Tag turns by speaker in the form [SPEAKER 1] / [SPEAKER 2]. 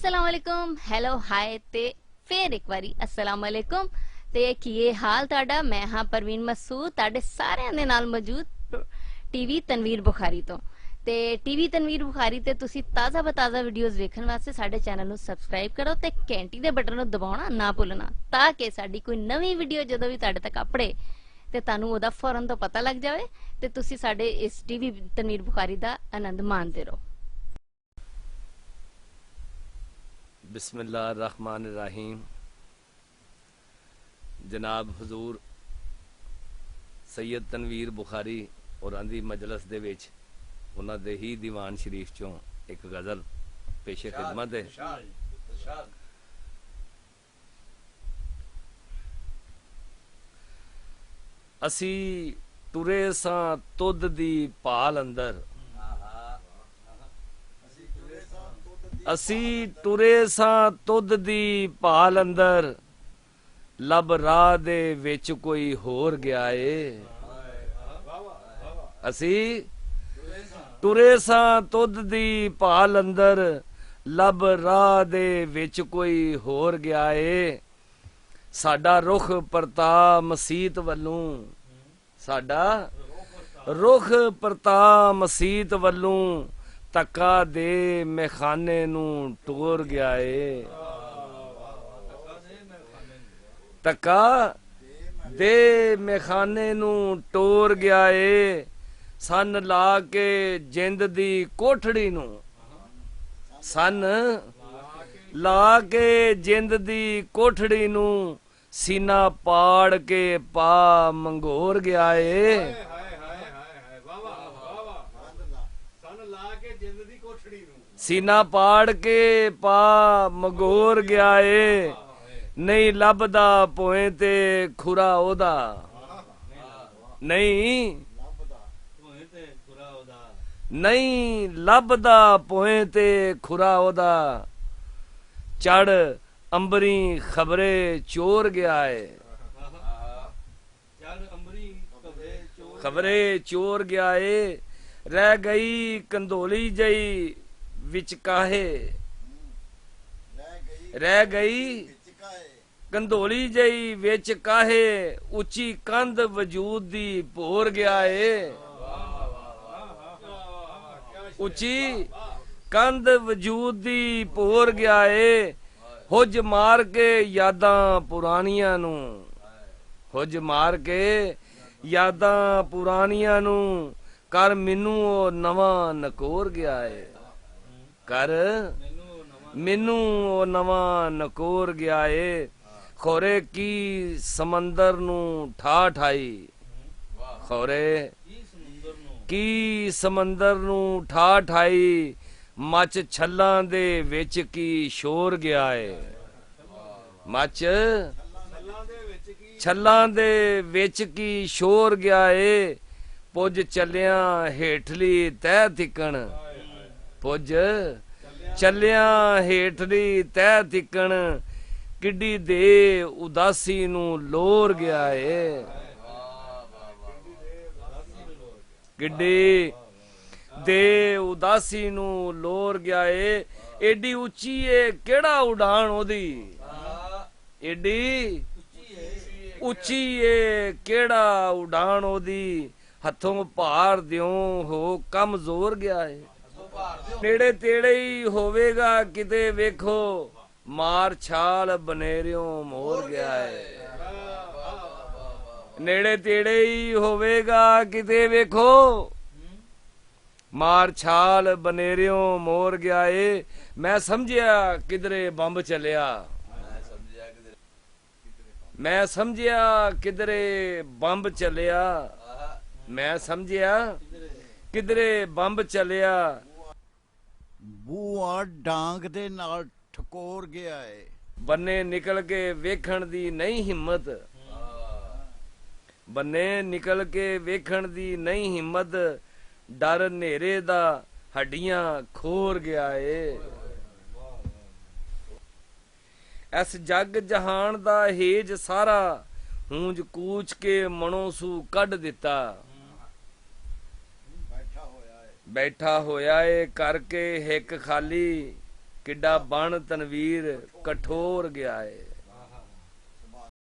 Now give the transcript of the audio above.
[SPEAKER 1] अस्सलाम वालेकुम hello hi ते फिर एक बारी अस्सलाम वालेकुम ते की हाल ताड़ा। मैं हाँ परवीन मसूद ताड़े सारे दे नाल मौजूद टीवी तनवीर बुखारी तो ते टीवी तनवीर बुखारी ते तुसी ताज़ा बताज़ा वीडियोस देखने वास्ते साडे चैनल नु सब्सक्राइब करो ते घंटी दे बटन नु दबाना ना भुलना ताकि साडी कोई नवी वीडियो जदों भी ताड़े तक अपड़े ते तानू ओदा फौरन तो पता लग जाए ते तुसी साडे इस टीवी तनवीर बुखारी दा आनंद माणते रहो।
[SPEAKER 2] बिस्मिल्लाहिर्रहमानिर्रहीम। जनाब हुजूर सैयद तनवीर बुखारी और आंदी मजलस दे विच उन्हां दे ही दीवान शरीफ चों एक गज़ल पेशे खिदमत है। असी टुरे सां तुद दी पाल अंदर, असी टुरे सां तुद दी पाल अंदर, लब राह दे विच कोई होर गया ए। असी टुरे सां तुद दी पाल अंदर, लब राह दे विच कोई होर गया ए। साडा रुख परता मसीत वल्लों, साडा रुख परता मसीत वल्लों, तक्का दे मैखाने नू टोर गया ए। तक्का दे मैखाने नू टोर गया ए। सन ला के जिंद दी कोठड़ी नू, सन ला के जिंद दी कोठड़ी नू, सीना पाड़ के पा मंगोर गया ए। सीना पाड़ के पा मगोर गया ए। नहीं लभदा पोए ते खुरा ओदा, नहीं नहीं लभदा पोए ते खुरा ओदा, चढ़ अंबरी खबरे चोर गया है। खबरे चोर गया है। रह गई कंदोली जई विच काहे, रह गई कंदोली जई विच काहे, उची कंध वजूद दी भोर गया है। उची कंध वजूद दी भोर गया है। हुज मार के यादां पुरानियां नू, हुज मार के यादां पुरानियां नू, कर मैनू ओ नवां नकोर गया है। कर मैनू ओ नवां नकोर गया है। खोरे की समंदर नू ठा ठाई, खोरे की समंदर नू ठा ठाई, मच छल्लां दे विच की शोर गया है। मच छल्लां दे विच की शोर गया है। पुज चलिया हेठली तह थिकण, पुज चलिया हेठली तह थिकण, किड्डी दे उदासी नू लोर गया है। किड्डी दे उदासी नू लोर गया है। एडी उची है केड़ा उड़ान ओदी, एडी उची है केड़ा उड़ान ओदी, हथों भार दियों हो कमजोर गया है। नेड़े तेड़े ही होवेगा किते वेखो, मार छाल बनेरियों मोर गया है। नेड़े तेड़े ही होवेगा किते वेखो, मार छाल बनेरियों मोर गया है। मैं समझिया किधरे बंब चलिया, मैं समझिया किधरे बंब चलिया, मैं समझिया किधरे बंब चलिया।
[SPEAKER 3] बूआ डांग दे नाल ठकोर गया है।
[SPEAKER 2] बन्ने निकल के वेखण दी नहीं हिम्मत, बन्ने निकल के वेखण दी नहीं हिम्मत, डर नेरे दा हड्डियां खोर गया है। इस जग जहान दा हेज सारा, हूंज कूच के मनो सू कढ दिता। बैठा होया है करके हिक खाली, ਕਿੱਡਾ ਬਣ ਤਨਵੀਰ ਕਠੋਰ ਗਿਆ ਏ।